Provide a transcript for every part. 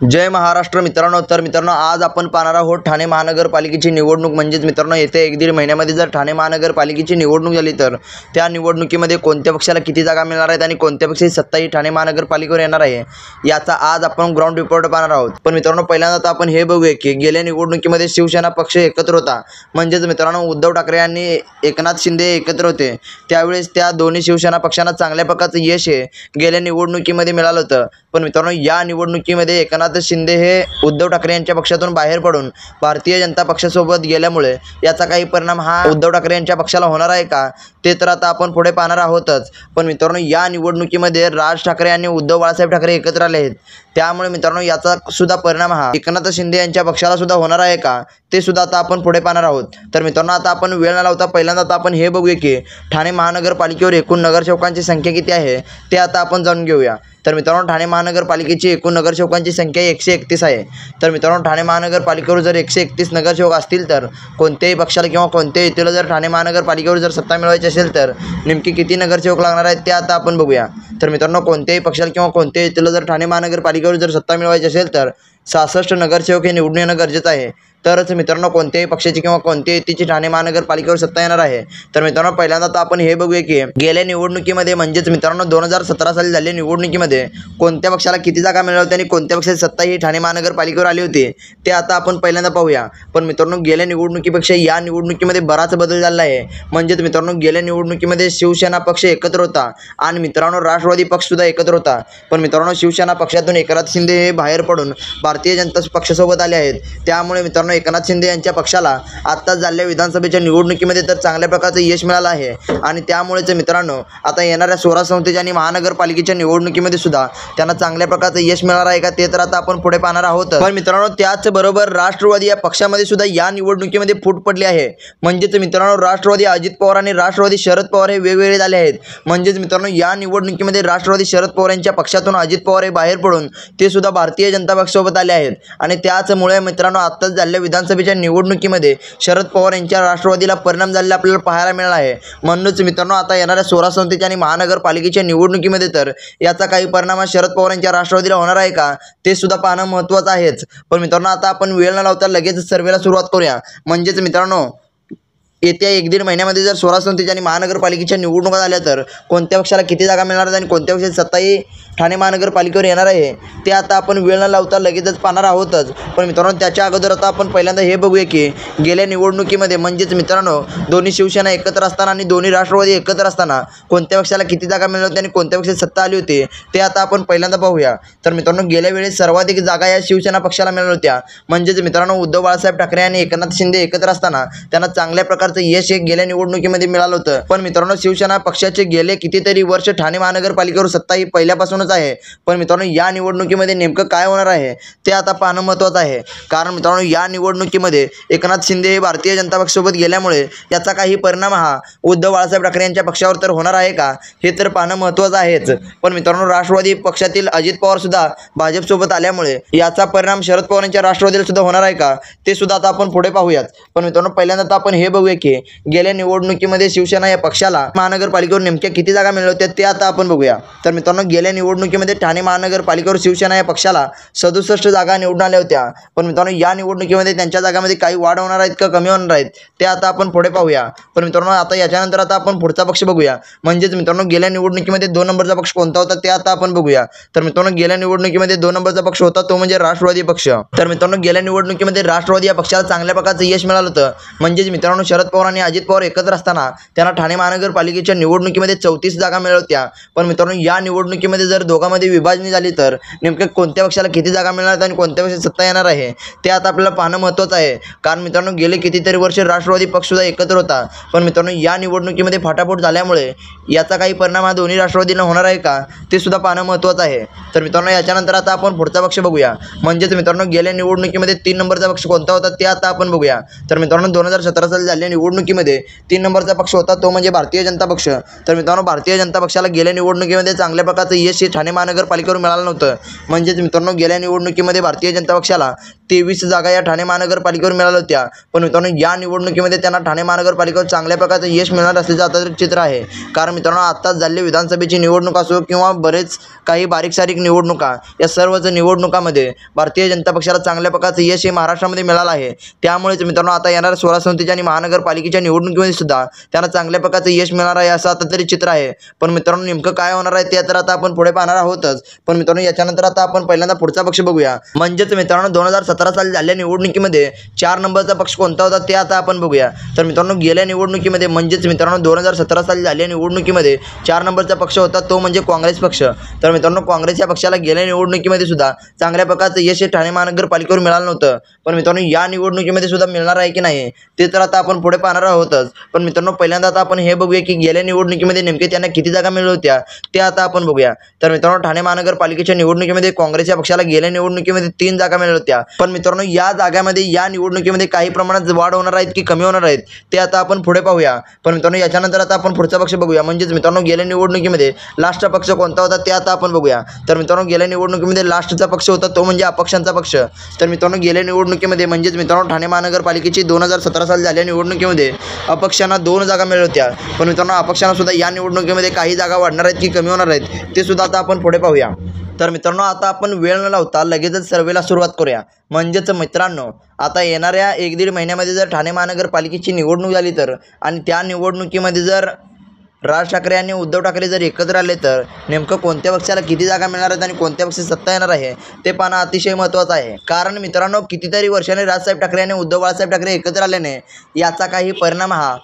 जय महाराष्ट्र मित्रांनो. तर मित्रांनो, आज आपण पाहणार आहोत ठाणे महानगरपालिकेची निवडणूक. म्हणजेच मित्रांनो, येत्या 1-1.5 महिन्यामध्ये जर ठाणे महानगरपालिकेची निवडणूक झाली तर त्या निवडणुकीमध्ये कोणत्या पक्षाला किती जागा मिळणार आहेत आणि कोणत्या पक्षाची सत्ता ही ठाणे महानगरपालिकेवर येणार आहे, याचा आज आपण ग्राउंड रिपोर्ट पाहणार आहोत. पण मित्रांनो, पहिल्यांदा तर आपण हे बघूया की गेल्या निवडणुकीमध्ये शिवसेना पक्ष एकत्र होता. म्हणजेच मित्रांनो, उद्धव ठाकरे आणि एकनाथ शिंदे एकत्र होते. त्यावेळेस त्या दोन्ही शिवसेना पक्षांना चांगल्या प्रकारचं यश हे गेल्या निवडणुकीमध्ये मिळालं होतं. पण मित्रांनो, या निवडणुकीमध्ये एकनाथ शिंदे हे उद्धव ठाकरे यांच्या पक्षातून बाहेर पडून भारतीय जनता पक्षासोबत गेल्यामुळे याचा काही परिणाम हा उद्धव ठाकरे यांच्या पक्षाला होणार आहे का, ते तर आता आपण पुढे पाहणार आहोतच. पण मित्रांनो, या निवडणुकीमध्ये राज ठाकरे आणि उद्धव बाळासाहेब ठाकरे एकत्र आले आहेत. त्यामुळे मित्रांनो, याचा सुद्धा परिणाम हा एकनाथ शिंदे यांच्या पक्षाला सुद्धा होणार आहे का, ते सुद्धा आता आपण पुढे पाहणार आहोत. तर मित्रांनो, आता आपण वेळ न लावता पहिल्यांदा आता आपण हे बघूया की ठाणे महानगरपालिकेवर एकूण नगरसेवकांची संख्या किती आहे ते आता आपण जाणून घेऊया. तर मित्रांनो, ठाणे महानगरपालिकेची एकूण नगरसेवकांची संख्या 131 आहे. तर मित्रांनो, ठाणे महानगरपालिकेवर जर 131 नगरसेवक असतील तर कोणत्याही पक्षाला किंवा कोणत्याही युतीला जर ठाणे महानगरपालिकेवर जर सत्ता मिळवायची असेल तर नेमकी किती नगरसेवक लागणार आहेत ते आता आपण बघूया. तर मित्रांनो, कोणत्याही पक्षाला किंवा कोणत्याही युतीला जर ठाणे महानगरपालिकेवर जर सत्ता मिळवायची असेल तर 66 नगरसेवक हे निवडून येणं गरजेचं आहे. तरच मित्रांनो, कोणत्याही पक्षाची किंवा कोणत्याही युतीची ठाणे महानगरपालिकेवर सत्ता येणार आहे. तर मित्रांनो, पहिल्यांदा तर आपण हे बघूया की गेल्या निवडणुकीमध्ये म्हणजेच मित्रांनो 2017 साली झालेल्या निवडणुकीमध्ये कोणत्या पक्षाला किती जागा मिळाल्या होत्या आणि कोणत्या पक्षाची सत्ता ही ठाणे महानगरपालिकेवर आली होती ते आता आपण पहिल्यांदा पाहूया. पण मित्रांनो, गेल्या निवडणुकीपेक्षा या निवडणुकीमध्ये बराच बदल झाला आहे. म्हणजेच मित्रांनो, गेल्या निवडणुकीमध्ये शिवसेना पक्ष एकत्र होता आणि मित्रांनो राष्ट्रवादी पक्ष सुद्धा एकत्र होता. पण मित्रांनो, शिवसेना पक्षातून एकनाथ शिंदे हे बाहेर पडून भारतीय जनता पक्षासोबत आले आहेत. त्यामुळे मित्रांनो, एकनाथ शिंदे यांच्या पक्षाला आत्ताच झालेल्या विधानसभेच्या निवडणुकीमध्ये तर चांगल्या प्रकारचं यश मिळालं आहे. आणि त्यामुळेच मित्रांनो, आता येणाऱ्या स्वराज्य संस्थेच्या आणि महानगरपालिकेच्या निवडणुकीमध्ये सुद्धा त्यांना चांगल्या प्रकारचं यश मिळणार आहे का, ते तर आता आपण पुढे पाहणार आहोत. पण मित्रांनो, त्याचबरोबर राष्ट्रवादी या पक्षामध्ये सुद्धा या निवडणुकीमध्ये फूट पडली आहे. म्हणजेच मित्रांनो, राष्ट्रवादी अजित पवार आणि राष्ट्रवादी शरद पवार हे वेगवेगळे झाले आहेत. म्हणजेच मित्रांनो, या निवडणुकीमध्ये राष्ट्रवादी शरद पवार यांच्या पक्षातून अजित पवार हे बाहेर पडून ते सुद्धा भारतीय जनता पक्षासोबत आले आहेत. आणि त्याचमुळे मित्रांनो, आत्ताच झालेल्या विधानसभेच्या निवडणुकीमध्ये शरद पवार यांच्या राष्ट्रवादीला परिणाम झालेला आपल्याला पाहायला मिळाला आहे. म्हणूनच मित्रांनो, आता येणाऱ्या स्वराज्य संस्थेच्या आणि महानगरपालिकेच्या निवडणुकीमध्ये तर याचा काही परिणाम हा शरद पवार यांच्या राष्ट्रवादीला होणार आहे का, ते सुद्धा पाहणं महत्त्वाचं आहेच. पण मित्रांनो, आता आपण वेळ न लावता लगेच सर्वेला सुरुवात करूया. म्हणजेच मित्रांनो, येत्या 1-1.5 महिन्यामध्ये जर स्वराज्य संस्थेच्या आणि महानगरपालिकेच्या निवडणुका झाल्या तर कोणत्या पक्षाला किती जागा मिळणार आहेत आणि कोणत्या पक्षाची सत्ताही ठाणे महानगरपालिकेवर येणार आहे ते आता आपण वेळ न लावता लगेचच पाहणार आहोतच. पण मित्रांनो, त्याच्या अगोदर आता आपण पहिल्यांदा हे बघूया की गेल्या निवडणुकीमध्ये म्हणजेच मित्रांनो, दोन्ही शिवसेना एकत्र असताना आणि दोन्ही राष्ट्रवादी एकत्र असताना कोणत्या पक्षाला किती जागा मिळाल्या होत्या आणि कोणत्या पक्षाची सत्ता आली होती ते आता आपण पहिल्यांदा पाहूया. तर मित्रांनो, गेल्या वेळेस सर्वाधिक जागा या शिवसेना पक्षाला मिळाल्या होत्या. म्हणजेच मित्रांनो, उद्धव बाळासाहेब ठाकरे आणि एकनाथ शिंदे एकत्र असताना त्यांना चांगल्या प्रकारचं यश हे गेल्या निवडणुकीमध्ये मिळालं होतं. पण मित्रांनो, शिवसेना पक्षाचे गेले कितीतरी वर्ष ठाणे महानगरपालिकेवर सत्ता ही पहिल्यापासूनच आहे. पण मित्रांनो, या निवडणुकीमध्ये नेमकं काय होणार आहे ते आता पाहणं महत्त्वाचं आहे. कारण मित्रांनो, या निवडणुकीमध्ये एकनाथ शिंदे हे भारतीय जनता पक्षासोबत गेल्यामुळे याचा काही परिणाम हा उद्धव बाळासाहेब ठाकरे यांच्या पक्षावर तर होणार आहे का, हे तर पाहणं महत्त्वाचं आहेच. पण मित्रांनो, राष्ट्रवादी पक्षातील अजित पवार सुद्धा भाजपसोबत आल्यामुळे याचा परिणाम शरद पवार यांच्या राष्ट्रवादीला सुद्धा होणार आहे का, ते सुद्धा आता आपण पुढे पाहूयात. पण मित्रांनो, पहिल्यांदा तर आपण हे बघूया की गेल्या निवडणुकीमध्ये शिवसेना या पक्षाला महानगरपालिकेवर नेमक्या किती जागा मिळाल्या होत्या ते आता आपण बघूया. तर मित्रांनो, गेल्या निवडणुकीमध्ये ठाणे महानगरपालिकेवर शिवसेना या पक्षाला 67 जागा निवडून आल्या होत्या. पण मित्रांनो, या निवडणुकीमध्ये त्यांच्या जागामध्ये काही वाढ होणार आहेत का कमी होणार आहेत ते आता आपण पुढे पाहूया. पण मित्रांनो, आता याच्यानंतर आता आपण पुढचा पक्ष बघूया. म्हणजेच मित्रांनो, गेल्या निवडणुकीमध्ये 2 नंबरचा पक्ष कोणता होता ते आता आपण बघूया. तर मित्रांनो, गेल्या निवडणुकीमध्ये 2 नंबरचा पक्ष होता तो म्हणजे राष्ट्रवादी पक्ष. तर मित्रांनो, गेल्या निवडणुकीमध्ये राष्ट्रवादी या पक्षाला चांगल्या प्रकारचं यश मिळालं होतं. म्हणजेच मित्रांनो, शरद पवार आणि अजित पवार एकत्र असताना त्यांना ठाणे महानगरपालिकेच्या निवडणुकीमध्ये 34 जागा मिळाल्या होत्या. पण मित्रांनो, या निवडणुकीमध्ये जर दोघांमध्ये विभाजणी झाली तर नेमकं कोणत्या पक्षाला किती जागा मिळणार आणि कोणत्या पक्षाची सत्ता येणार आहे ते आता आपल्याला पाहणं महत्त्वाचं आहे. कारण मित्रांनो, गेले कितीतरी वर्ष राष्ट्रवादी पक्ष सुद्धा एकत्र होता. पण मित्रांनो, या निवडणुकीमध्ये फाटाफूट झाल्यामुळे याचा काही परिणाम हा दोन्ही राष्ट्रवादीला होणार आहे का, ते सुद्धा पाहणं महत्त्वाचं आहे. तर मित्रांनो, याच्यानंतर आता आपण पुढचा पक्ष बघूया. म्हणजेच मित्रांनो, गेल्या निवडणुकीमध्ये 3 नंबरचा पक्ष कोणता होता ते आता आपण बघूया. तर मित्रांनो, 2017 साली झालेल्या निवडणुकीमध्ये 3 नंबरचा पक्ष होता तो म्हणजे भारतीय जनता पक्ष। तर मित्रांनो भारतीय जनता पक्षाला गेल्या निवडणुकीमध्ये चांगल्या प्रकारचं यश हे ठाणे महानगरपालिकेवर मिळालं नव्हतं। म्हणजेच मित्रांनो गेल्या निवडणुकीमध्ये भारतीय जनता पक्षाला 23 जागा या ठाणे महानगरपालिकेवर मिळाल्या होत्या, पण मित्रांनो या निवडणुकीमध्ये त्यांना ठाणे महानगरपालिकेवर चांगल्या प्रकारचं यश मिळणार असल्याचं आता तरी चित्र आहे। कारण मित्रांनो आत्ताच झालेली विधानसभेची निवडणूक असो किंवा बरेच काही बारीक सारीक निवडणुका, या सर्वच निवडणुकांमध्ये भारतीय जनता पक्षाला चांगल्या प्रकारचं यश हे महाराष्ट्रामध्ये मिळालं आहे। त्यामुळेच मित्रांनो आता येणाऱ्या स्वराज्य संस्थेच्या आणि महानगरपालिकेच्या निवडणुकीमध्ये सुद्धा त्यांना चांगल्या प्रकारचं यश मिळणार आहे असं आता तरी चित्र आहे। पण मित्रांनो नेमकं काय होणार आहे ते तर आता आपण पुढे पाहणार आहोतच। पण मित्रांनो याच्यानंतर आता आपण पहिल्यांदा पुढचा पक्ष बघूया। म्हणजेच मित्रांनो 2017 साली झालेल्या निवडणुकीमध्ये 4 नंबरचा पक्ष कोणता होता ते आता आपण बघूया। तर मित्रांनो गेल्या निवडणुकीमध्ये म्हणजेच मित्रांनो 2017 साली झालेल्या निवडणुकीमध्ये 4 नंबरचा पक्ष होता तो म्हणजे काँग्रेस पक्ष। तर मित्रांनो काँग्रेस या पक्षाला गेल्या निवडणुकीमध्ये सुद्धा चांगल्या प्रकारचं यश हे ठाणे महानगरपालिकेवर मिळालं नव्हतं। पण मित्रांनो या निवडणुकीमध्ये सुद्धा मिळणार आहे की नाही ते तर आता आपण पुढे पाहणार आहोतच। पण मित्रांनो पहिल्यांदा आता आपण हे बघूया की गेल्या निवडणुकीमध्ये नेमके त्यांना किती जागा मिळाल्या होत्या ते आता आपण बघूया। तर मित्रांनो ठाणे महानगरपालिकेच्या निवडणुकीमध्ये काँग्रेस या पक्षाला गेल्या निवडणुकीमध्ये 3 जागा मिळाल्या होत्या। पण मित्रांनो या जागांमध्ये या निवडणुकीमध्ये काही प्रमाणात वाढ होणार आहेत की कमी होणार आहेत ते आता आपण पुढे पाहूया। पण मित्रांनो याच्यानंतर आता आपण पुढचा पक्ष बघूया। म्हणजेच मित्रांनो गेल्या निवडणुकीमध्ये लास्टचा पक्ष कोणता होता ते आता आपण बघूया। तर मित्रांनो गेल्या निवडणुकीमध्ये लास्टचा पक्ष होता तो म्हणजे अपक्षांचा पक्ष। तर मित्रांनो गेल्या निवडणुकीमध्ये म्हणजेच मित्रांनो ठाणे महानगरपालिकेची 2017 साली झालेल्या निवडणुकीमध्ये अपक्षांना 2 जागा मिळाल्या होत्या। पण मित्रांनो अपक्षांना सुद्धा या निवडणुकीमध्ये काही जागा वाढणार आहेत की कमी होणार आहेत ते सुद्धा आता आपण पुढे पाहूया। तर मित्रांनो आता आपण वेळ न लावता लगेचच सर्वेला सुरुवात करूया। म्हणजेच मित्रांनो आता येणाऱ्या 1-1.5 महिन्यामध्ये जर ठाणे महानगरपालिकेची निवडणूक झाली तर आणि त्या निवडणुकीमध्ये जर राज ठाकरे आणि उद्धव ठाकरे जर एकत्र आले तर नेमकं कोणत्या पक्षाला किती जागा मिळणार आहेत आणि कोणत्या पक्षाची सत्ता येणार आहे ते पाहणं अतिशय महत्त्वाचं आहे। कारण मित्रांनो कितीतरी वर्षांनी राजसाहेब ठाकरे आणि उद्धव बाळासाहेब ठाकरे एकत्र आल्याने याचा काही परिणाम हा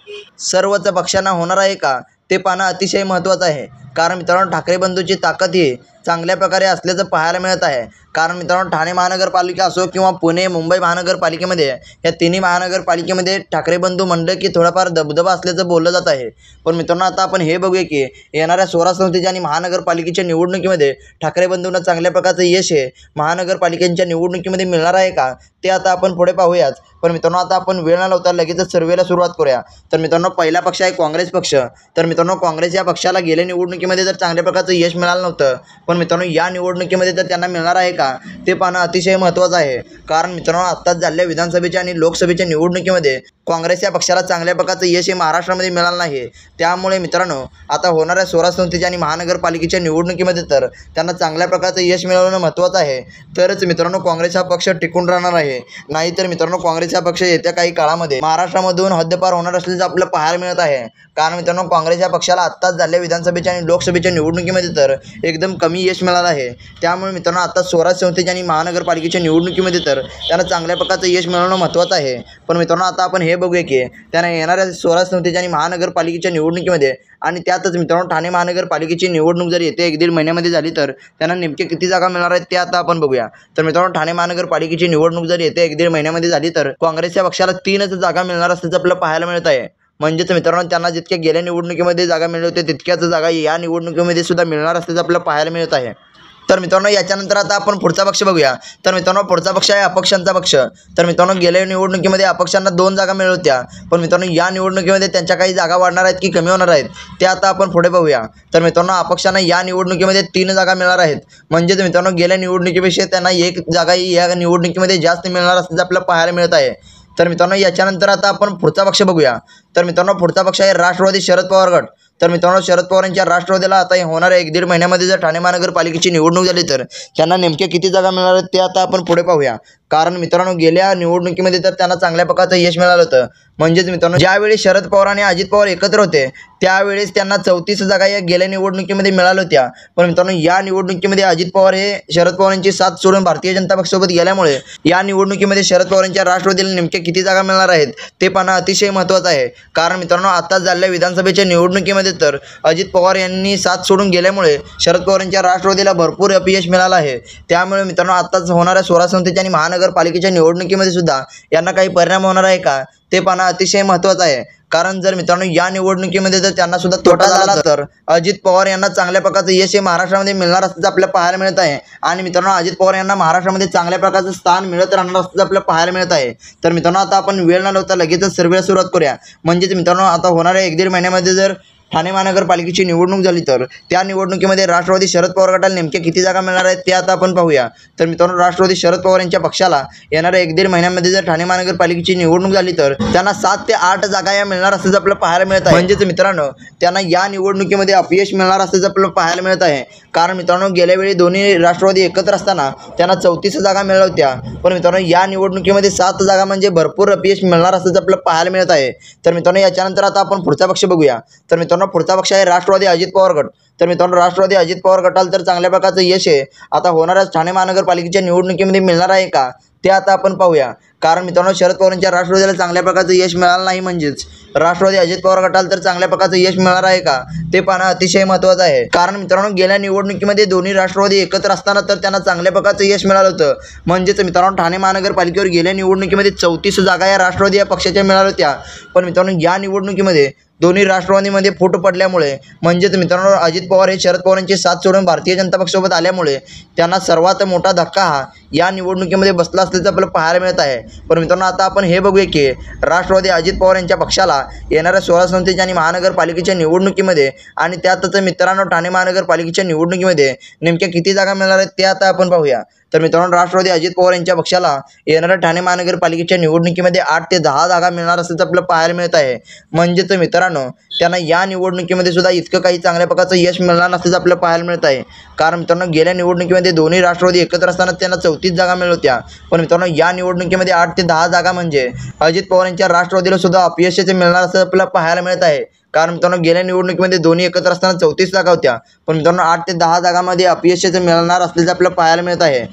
सर्वच पक्षांना होणार आहे का ते पाहणं अतिशय महत्त्वाचं आहे। कारण मित्रांनो ठाकरे बंधूची ताकद ही चांगल्या प्रकारे असल्याचं पाहायला मिळत आहे। कारण मित्रांनो ठाणे महानगरपालिका असो किंवा पुणे मुंबई महानगरपालिकेमध्ये या तिन्ही महानगरपालिकेमध्ये ठाकरे बंधू म्हणलं की थोडाफार दबदबा असल्याचं बोललं जात आहे। पण मित्रांनो आता आपण हे बघूया की येणाऱ्या स्वराज्य संस्थेच्या आणि महानगरपालिकेच्या निवडणुकीमध्ये ठाकरे बंधूंना चांगल्या प्रकारचं यश हे महानगरपालिकेच्या निवडणुकीमध्ये मिळणार आहे का ते आता आपण पुढे पाहूयाच। पण मित्रांनो आता आपण वेळ न लावता लगेचच सर्वेला सुरुवात करूया। तर मित्रांनो पहिला पक्ष आहे काँग्रेस पक्ष। तर मित्रांनो काँग्रेस या पक्षाला गेल्या निवडणुकीमध्ये जर चांगल्या प्रकारचं यश मिळालं नव्हतं, पण मित्रांनो या निवडणुकीमध्ये तर त्यांना मिळणार आहे का ते पाहणं अतिशय महत्त्वाचं आहे। कारण मित्रांनो आत्ताच झालेल्या विधानसभेच्या आणि लोकसभेच्या निवडणुकीमध्ये काँग्रेस या पक्षाला चांगल्या प्रकारचं यश हे महाराष्ट्रामध्ये मिळालं नाही। त्यामुळे मित्रांनो आता होणाऱ्या स्वराज्य संस्थेच्या आणि महानगरपालिकेच्या निवडणुकीमध्ये तर त्यांना चांगल्या प्रकारचं यश मिळवणं महत्त्वाचं आहे। तरच मित्रांनो काँग्रेस हा पक्ष टिकून राहणार आहे। नाहीतर मित्रांनो काँग्रेस हा पक्ष येत्या काही काळामध्ये महाराष्ट्रामधून हद्दपार होणार असल्याचं आपल्याला पाहायला मिळत आहे। कारण मित्रांनो काँग्रेस या पक्षाला आत्ताच झालेल्या विधानसभेच्या आणि लोकसभेच्या निवडणुकीमध्ये तर एकदम कमी यश मिळालं आहे। त्यामुळे मित्रांनो आता स्वराज्य संस्थेच्या आणि महानगरपालिकेच्या निवडणुकीमध्ये तर त्यांना चांगल्या प्रकारचं यश मिळवणं महत्त्वाचं आहे। पण मित्रांनो आता आपण हे बघूया की त्यांना येणाऱ्या स्वराज्य संस्थेच्या आणि महानगरपालिकेच्या निवडणुकीमध्ये आणि त्यातच मित्रांनो ठाणे महानगरपालिकेची निवडणूक जर येत्या 1-1.5 महिन्यामध्ये झाली तर त्यांना नेमके किती जागा मिळणार आहेत ते आता आपण बघूया। तर मित्रांनो ठाणे महानगरपालिकेची निवडणूक जर येत्या 1-1.5 महिन्यामध्ये झाली तर काँग्रेस या पक्षाला 3च जागा मिळणार असल्याचं आपल्याला पाहायला मिळत आहे। म्हणजेच मित्रांनो त्यांना जितक्या गेल्या निवडणुकीमध्ये जागा मिळल्या होत्या तितक्याच जागा या निवडणुकीमध्ये सुद्धा मिळणार असल्याचं आपल्याला पाहायला मिळत आहे। तर मित्रांनो याच्यानंतर आता आपण पुढचा पक्ष बघूया। तर मित्रांनो पुढचा पक्ष आहे अपक्षांचा पक्ष। तर मित्रांनो गेल्या निवडणुकीमध्ये अपक्षांना 2 जागा मिळाल्या होत्या, पण मित्रांनो या निवडणुकीमध्ये त्यांच्या काही जागा वाढणार आहेत की कमी होणार आहेत ते आता आपण पुढे बघूया। तर मित्रांनो अपक्षांना या निवडणुकीमध्ये 3 जागा मिळणार आहेत। म्हणजेच मित्रांनो गेल्या निवडणुकीपेक्षा त्यांना 1 जागा या निवडणुकीमध्ये जास्त मिळणार असल्याचं आपल्याला पाहायला मिळत आहे। तर मित्रांनो याच्यानंतर आता आपण पुढचा पक्ष बघूया। तर मित्रांनो पुढचा पक्ष आहे राष्ट्रवादी शरद पवार गट। तर मित्रांनो शरद पवार यांच्या राष्ट्रवादीला आता होणाऱ्या 1-1.5 महिन्यामध्ये जर ठाणे महानगरपालिकेची निवडणूक झाली तर त्यांना नेमके किती जागा मिळणार आहेत ते आता आपण पुढे पाहूया। कारण मित्रांनो गेल्या निवडणुकीमध्ये तर त्यांना चांगल्या प्रकारचं यश मिळालं होतं। म्हणजेच मित्रांनो ज्यावेळी शरद पवार आणि अजित पवार एकत्र होते त्यावेळेस त्यांना 34 जागा या गेल्या निवडणुकीमध्ये मिळाल्या होत्या। पण मित्रांनो या निवडणुकीमध्ये अजित पवार हे शरद पवार यांची साथ सोडून भारतीय जनता पक्षासोबत गेल्यामुळे या निवडणुकीमध्ये शरद पवार यांच्या राष्ट्रवादीला नेमके किती जागा मिळणार आहेत ते पाहणं अतिशय महत्त्वाचं आहे। कारण मित्रांनो आत्ताच झालेल्या विधानसभेच्या निवडणुकीमध्ये तर अजित पवार यांनी साथ सोडून गेल्यामुळे शरद पवार यांच्या राष्ट्रवादीला भरपूर अपयश मिळालं आहे। त्यामुळे मित्रांनो आत्ताच होणाऱ्या स्वराज्य संस्थेच्या आणि महानगरपालिकेच्या निवडणुकीमध्ये सुद्धा यांना काही परिणाम होणार आहे का ते पाहणं अतिशय महत्त्वाचं आहे। कारण जर मित्रांनो या निवडणुकीमध्ये जर त्यांना सुद्धा तोटा झाला तर अजित पवार यांना चांगल्या प्रकारचं यश हे महाराष्ट्रामध्ये मिळणार असल्याचं आपल्याला पाहायला मिळत आहे। आणि मित्रांनो अजित पवार यांना महाराष्ट्रामध्ये चांगल्या प्रकारचं स्थान मिळत राहणार असल्याचं आपल्याला पाहायला मिळत आहे। तर मित्रांनो आता आपण वेळ न लावता लगेचच सर्वेला सुरुवात करूया। म्हणजेच मित्रांनो आता होणाऱ्या 1-1.5 महिन्यामध्ये जर ठाणे महानगरपालिकेची निवडणूक झाली तर त्या निवडणुकीमध्ये राष्ट्रवादी शरद पवार गटाला नेमक्या किती जागा मिळणार आहेत ते आता आपण पाहूया। तर मित्रांनो राष्ट्रवादी शरद पवार यांच्या पक्षाला येणाऱ्या 1-1.5 महिन्यामध्ये जर ठाणे महानगरपालिकेची निवडणूक झाली तर त्यांना 7 ते 8 जागा या मिळणार असल्याचं आपल्याला पाहायला मिळत आहे। म्हणजेच मित्रांनो त्यांना या निवडणुकीमध्ये अपयश मिळणार असल्याचं आपल्याला पाहायला मिळत आहे। कारण मित्रांनो गेल्या वेळी दोन्ही राष्ट्रवादी एकत्र असताना त्यांना 34 जागा मिळाल्या होत्या, पण मित्रांनो या निवडणुकीमध्ये 7 जागा म्हणजे भरपूर अपयश मिळणार असल्याचं आपल्याला पाहायला मिळत आहे। तर मित्रांनो याच्यानंतर आता आपण पुढचा पक्ष बघूया। तर मित्रांनो पुढचा पक्ष आहे राष्ट्रवादी अजित पवार गट। तर मित्रांनो राष्ट्रवादी अजित पवार गटाला तर चांगल्या प्रकारचं यश आहे आता होणाऱ्या ठाणे महानगरपालिकेच्या निवडणुकीमध्ये मिळणार आहे का ते आता आपण पाहूया। कारण मित्रांनो शरद पवारांच्या राष्ट्रवादीला चांगल्या प्रकारचं यश मिळालं नाही, म्हणजेच राष्ट्रवादी अजित पवार गटाला तर चांगल्या प्रकारचं यश मिळणार आहे का ते पाहणं अतिशय महत्त्वाचं आहे। कारण मित्रांनो गेल्या निवडणुकीमध्ये दोन्ही राष्ट्रवादी एकत्र असताना तर त्यांना चांगल्या प्रकारचं यश मिळालं होतं। म्हणजेच मित्रांनो ठाणे महानगरपालिकेवर गेल्या निवडणुकीमध्ये 34 जागा या राष्ट्रवादी या पक्षाच्या मिळाल्या होत्या, पण मित्रांनो या निवडणुकीमध्ये दोन्ही राष्ट्रवादीमध्ये फूट पडल्यामुळे म्हणजेच मित्रांनो अजित पवार हे शरद पवारांची साथ सोडून भारतीय जनता पक्षासोबत आल्यामुळे त्यांना सर्वात मोठा धक्का हा या निवडणुकीमध्ये बसला असल्याचं आपल्याला पाहायला मिळत आहे। पण मित्रांनो आता आपण हे बघूया की राष्ट्रवादी अजित पवार यांच्या पक्षाला येणाऱ्या 16 संस्थेच्या आणि महानगरपालिकेच्या निवडणुकीमध्ये आणि त्यातच मित्रांनो ठाणे महानगरपालिकेच्या निवडणुकीमध्ये नेमक्या किती जागा मिळणार आहेत ते आता आपण पाहूया। तर मित्रांनो राष्ट्रवादी अजित पवार यांच्या पक्षाला येणाऱ्या ठाणे महानगरपालिकेच्या निवडणुकीमध्ये 8 ते 10 जागा मिळणार असल्याचं आपल्याला पाहायला मिळत आहे। म्हणजेच मित्रांनो त्यांना या निवडणुकीमध्ये सुद्धा इतकं काही चांगल्या प्रकारचं यश मिळणार नसल्याचं आपल्याला पाहायला मिळत आहे। कारण मित्रांनो गेल्या निवडणुकीमध्ये दोन्ही राष्ट्रवादी एकत्र असताना त्यांना 34 जागा मिळाल्या होत्या, पण मित्रांनो या निवडणुकीमध्ये 8 ते 10 जागा म्हणजे अजित पवार यांच्या राष्ट्रवादीला सुद्धा अपयशाचे मिळणार असं आपल्याला पाहायला मिळत आहे। कारण मित्रांनो गेल्या निवडणुकीमध्ये दोन्ही एकत्र असताना 34 जागा होत्या, पण मित्रांनो 8 ते 10 जागांमध्ये अपयशाचे मिळणार असल्याचं आपल्याला पाहायला मिळत आहे।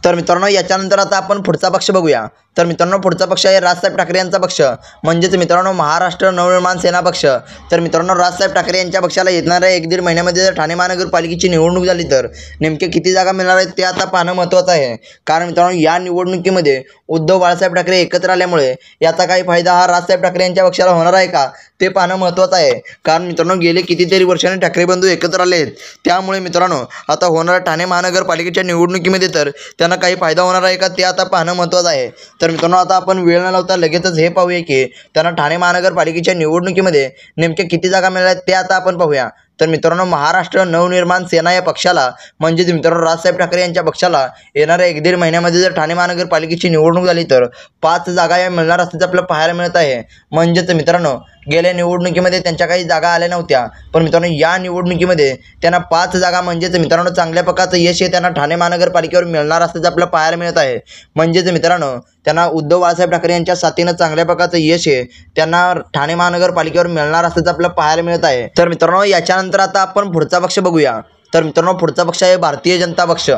तर मित्रांनो याच्यानंतर आता आपण पुढचा पक्ष बघूया। तर मित्रांनो पुढचा पक्ष आहे राजसाहेब ठाकरे यांचा पक्ष, म्हणजेच मित्रांनो महाराष्ट्र नवनिर्माण सेना पक्ष। तर मित्रांनो राजसाहेब ठाकरे यांच्या पक्षाला येणाऱ्या 1-1.5 महिन्यामध्ये जर ठाणे महानगरपालिकेची निवडणूक झाली तर नेमके किती जागा मिळणार आहेत ते आता पाहणं महत्त्वाचं आहे। कारण मित्रांनो या निवडणुकीमध्ये उद्धव बाळासाहेब ठाकरे एकत्र आल्यामुळे याचा काही फायदा हा राजसाहेब ठाकरे यांच्या पक्षाला होणार आहे का ते पाहणं महत्त्वाचं आहे। कारण मित्रांनो गेले कितीतरी वर्षांनी ठाकरे बंधू एकत्र आले आहेत, त्यामुळे मित्रांनो आता होणाऱ्या ठाणे महानगरपालिकेच्या निवडणुकीमध्ये तर त्यांना काही फायदा होणार आहे का ते आता पाहणं महत्त्वाचं आहे। तर मित्रांनो आता आपण वेळ न लावता लगेचच हे पाहूया की त्यांना ठाणे महानगरपालिकेच्या निवडणुकीमध्ये नेमक्या किती जागा मिळाल्या ते आता आपण पाहूया। तर मित्रांनो महाराष्ट्र नवनिर्माण सेना या पक्षाला म्हणजेच मित्रांनो राजसाहेब ठाकरे यांच्या पक्षाला येणाऱ्या 1-1.5 महिन्यामध्ये जर ठाणे महानगरपालिकेची निवडणूक झाली तर 5 जागा या मिळणार असल्याचं आपल्याला पाहायला मिळत आहे। म्हणजेच मित्रांनो गेल्या निवडणुकीमध्ये त्यांच्या काही जागा आल्या नव्हत्या, पण मित्रांनो या निवडणुकीमध्ये त्यांना 5 जागा म्हणजेच मित्रांनो चांगल्या प्रकारचं यश हे त्यांना ठाणे महानगरपालिकेवर मिळणार असल्याचं आपल्याला पाहायला मिळत आहे। म्हणजेच मित्रांनो त्यांना उद्धव बाळासाहेब ठाकरे यांच्या साथीनं चांगल्या प्रकारचं यश हे त्यांना ठाणे महानगरपालिकेवर मिळणार असल्याचं आपल्याला पाहायला मिळत आहे। तर मित्रांनो याच्यानंतर आता आपण पुढचा पक्ष बघूया। तर मित्रांनो पुढचा पक्ष आहे भारतीय जनता पक्ष।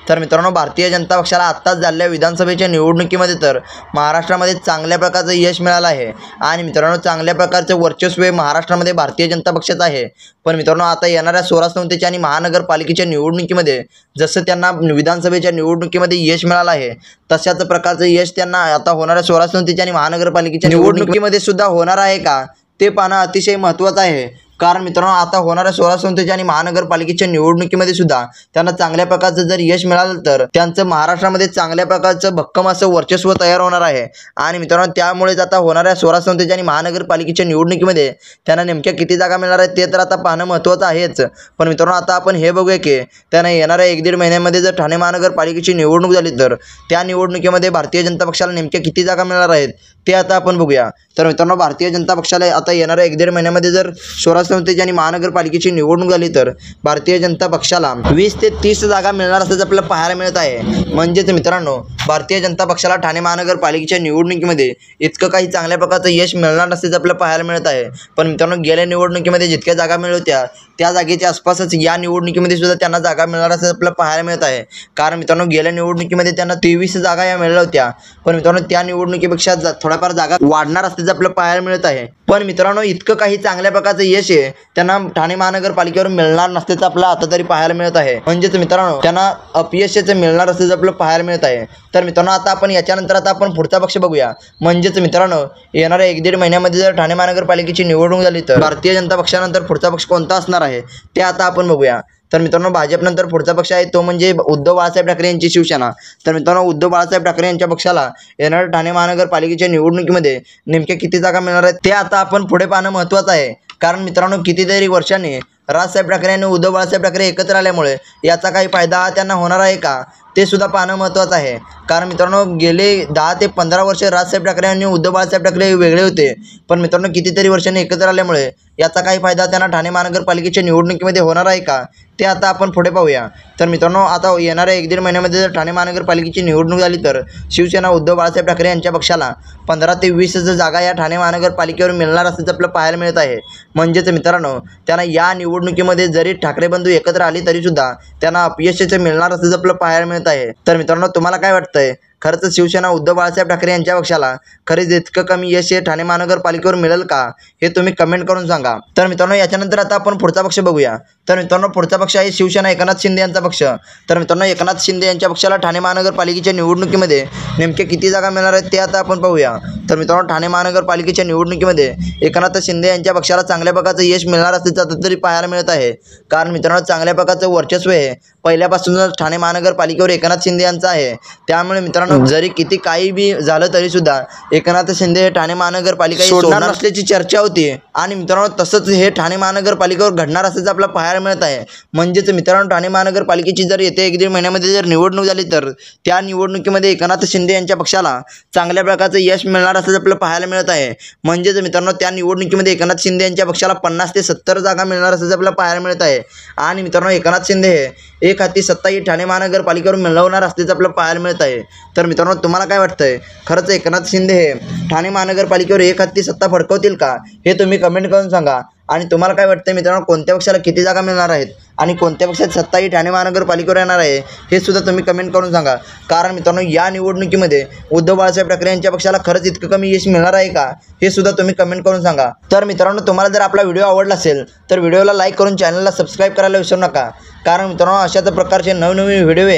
तर मित्रांनो भारतीय जनता पक्षाला आत्ताच झालेल्या विधानसभेच्या निवडणुकीमध्ये तर महाराष्ट्रामध्ये चांगल्या प्रकारचं यश मिळालं आहे आणि मित्रांनो चांगल्या प्रकारचं वर्चस्व हे महाराष्ट्रामध्ये भारतीय जनता पक्षाचं आहे। पण मित्रांनो आता येणाऱ्या 16 संस्थेच्या आणि महानगरपालिकेच्या निवडणुकीमध्ये जसं त्यांना विधानसभेच्या निवडणुकीमध्ये यश मिळालं आहे तशाच प्रकारचं यश त्यांना आता होणाऱ्या 16 संस्थेच्या आणि महानगरपालिकेच्या निवडणुकीमध्ये सुद्धा होणार आहे का ते पाहणं अतिशय महत्त्वाचं आहे। कारण मित्रांनो आता होणाऱ्या 16 संस्थेच्या आणि महानगरपालिकेच्या निवडणुकीमध्ये सुद्धा त्यांना चांगल्या प्रकारचं जर यश मिळालं तर त्यांचं महाराष्ट्रामध्ये चांगल्या प्रकारचं भक्कम असं वर्चस्व तयार होणार आहे। आणि मित्रांनो त्यामुळेच आता होणाऱ्या 16 संस्थेच्या आणि महानगरपालिकेच्या निवडणुकीमध्ये त्यांना नेमक्या किती जागा मिळणार आहेत ते तर आता पाहणं महत्त्वाचं आहेच। पण मित्रांनो आता आपण हे बघूया की त्यांना येणाऱ्या 1-1.5 महिन्यामध्ये जर ठाणे महानगरपालिकेची निवडणूक झाली तर त्या निवडणुकीमध्ये भारतीय जनता पक्षाला नेमक्या किती जागा मिळणार आहेत ते आता आपण बघूया। तर मित्रांनो भारतीय जनता पक्षाला आता येणाऱ्या 1-1.5 महिन्यामध्ये जर 16 संस्थेची आणि महानगरपालिकेची निवडणूक झाली तर भारतीय जनता पक्षाला 20 ते 30 जागा मिळणार असल्याचं आपल्याला पाहायला मिळत आहे। म्हणजेच मित्रांनो भारतीय जनता पक्षाला ठाणे महानगरपालिकेच्या निवडणुकीमध्ये इतकं काही चांगल्या प्रकारचं यश मिळणार नसल्याचं आपल्याला पाहायला मिळत आहे। पण मित्रांनो गेल्या निवडणुकीमध्ये जितक्या जागा मिळल्या होत्या त्या जागेच्या आसपासच या निवडणुकीमध्ये सुद्धा त्यांना जागा मिळणार असं आपल्याला पाहायला मिळत आहे. कारण मित्रांनो गेल्या निवडणुकीमध्ये त्यांना 23 जागा या मिळाल्या होत्या, पण मित्रांनो त्या निवडणुकीपेक्षा थोड्याफार जागा वाढणार असल्याचं आपल्याला पाहायला मिळत आहे. पण मित्रांनो इतकं काही चांगल्या प्रकारचं यश आहे त्यांना ठाणे महानगरपालिकेवर मिळणार नसल्याचं आपल्याला आता तरी पाहायला मिळत आहे. म्हणजेच मित्रांनो त्यांना अपयशाचं मिळणार असल्याचं आपल्याला पाहायला मिळत आहे. तर मित्रांनो आता आपण याच्यानंतर आता आपण पुढचा पक्ष बघूया. म्हणजेच मित्रांनो येणाऱ्या 1-1.5 महिन्यामध्ये जर ठाणे महानगरपालिकेची निवडणूक झाली तर भारतीय जनता पक्षानंतर पुढचा पक्ष कोणता असणार आहे ते आता आपण बघूया. तर मित्रांनो भाजपनंतर पुढचा पक्ष आहे तो म्हणजे उद्धव बाळासाहेब ठाकरे यांची शिवसेना. तर मित्रांनो उद्धव बाळासाहेब ठाकरे यांच्या पक्षाला येणाऱ्या ठाणे महानगरपालिकेच्या निवडणुकीमध्ये नेमक्या किती जागा मिळणार आहेत ते आता आपण पुढे पाहणं महत्त्वाचं आहे. कारण मित्रांनो कितीतरी वर्षांनी राजसाहेब ठाकरे आणि उद्धव बाळासाहेब ठाकरे एकत्र आल्यामुळे याचा काही फायदा त्यांना होणार आहे का ते सुद्धा पाहणं महत्त्वाचं आहे. कारण मित्रांनो गेले 10 ते 15 वर्ष राजसाहेब ठाकरे आणि उद्धव बाळासाहेब ठाकरे वेगळे होते, पण मित्रांनो कितीतरी वर्षांनी एकत्र आल्यामुळे याचा काही फायदा त्यांना ठाणे महानगरपालिकेच्या निवडणुकीमध्ये होणार आहे का ते आता आपण पुढे पाहूया. तर मित्रांनो आता येणाऱ्या 1-1.5 महिन्यामध्ये जर ठाणे महानगरपालिकेची निवडणूक झाली तर शिवसेना उद्धव बाळासाहेब ठाकरे यांच्या पक्षाला 15 ते 20 जागा या ठाणे महानगरपालिकेवर मिळणार असल्याचं आपल्याला पाहायला मिळत आहे. म्हणजेच मित्रांनो त्यांना या निवडणुकीमध्ये जरी ठाकरे बंधू एकत्र आली तरीसुद्धा त्यांना अपयशाचं मिळणार असल्याचं आपल्याला पाहायला मिळत आहे. तर मित्रांनो तुम्हाला काय वाटतंय, खरंच शिवसेना उद्धव बाळासाहेब ठाकरे यांच्या पक्षाला खरेच इतकं कमी यश हे ठाणे महानगरपालिकेवर मिळेल का हे तुम्ही कमेंट करून सांगा. तर मित्रांनो याच्यानंतर आता आपण पुढचा पक्ष बघूया. तर मित्रांनो पुढचा पक्ष आहे शिवसेना एकनाथ शिंदे यांचा पक्ष. तर मित्रांनो एकनाथ शिंदे यांच्या पक्षाला ठाणे महानगरपालिकेच्या निवडणुकीमध्ये नेमके किती जागा मिळणार आहेत ते आता आपण पाहूया. तर मित्रांनो ठाणे महानगरपालिकेच्या निवडणुकीमध्ये एकनाथ शिंदे यांच्या पक्षाला चांगल्या प्रकारचं यश मिळणार असल्याचं आता तरी पाहायला मिळत आहे. कारण मित्रांनो चांगल्या प्रकारचं वर्चस्व आहे पहिल्यापासूनच ठाणे महानगरपालिकेवर एकनाथ शिंदे यांचं आहे. त्यामुळे मित्रांनो जरी किती काही बी झालं तरीसुद्धा एकनाथ शिंदे हे ठाणे महानगरपालिका सोडणार नसल्याची चर्चा होती. आणि मित्रांनो तसंच हे ठाणे महानगरपालिकेवर घडणार असल्याचं आपल्याला पाहायला मिळत आहे. म्हणजेच मित्रांनो ठाणे महानगरपालिकेची जर येत्या 1-1.5 महिन्यामध्ये जर निवडणूक झाली तर त्या निवडणुकीमध्ये एकनाथ शिंदे यांच्या पक्षाला चांगल्या प्रकारचं यश मिळणार असल्याचं आपल्याला पाहायला मिळत आहे. म्हणजेच मित्रांनो त्या निवडणुकीमध्ये एकनाथ शिंदे यांच्या पक्षाला 50 ते 70 जागा मिळणार असल्याचं आपल्याला पाहायला मिळत आहे. आणि मित्रांनो एकनाथ शिंदे हे एक हाती सत्ता ही ठाणे महानगरपालिकेवर मिळवणार असल्याचं आपल्याला पाहायला मिळत आहे. तर मित्रांनो तुम्हाला काय वाटतंय, खरंच एकनाथ शिंदे हे ठाणे महानगरपालिकेवर एक हाती सत्ता फडकवतील का हे तुम्ही कमेंट करून सांगा. आणि तुम्हाला काय वाटतं मित्रांनो कोणत्या पक्षाला किती जागा मिळणार आहेत आणि कोणत्या पक्षात सत्ता ही ठाणे महानगरपालिकेवर येणार आहे हे सुद्धा तुम्ही कमेंट करून सांगा. कारण मित्रांनो या निवडणुकीमध्ये उद्धव बाळासाहेब ठाकरे यांच्या पक्षाला खरंच इतकं कमी यश मिळणार आहे का हे सुद्धा तुम्ही कमेंट करून सांगा. तर मित्रांनो तुम्हाला जर आपला व्हिडिओ आवडला असेल तर व्हिडिओला लाईक करून चॅनलला सबस्क्राईब करायला विसरू नका. कारण मित्रांनो अशाच प्रकारचे नवनवीन व्हिडिओ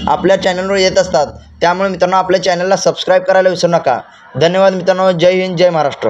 आपल्या चॅनलवर येत असतात. त्यामुळे मित्रांनो आपल्या चॅनलला सबस्क्राईब करायला विसरू नका. धन्यवाद मित्रांनो. जय हिंद, जय महाराष्ट्र.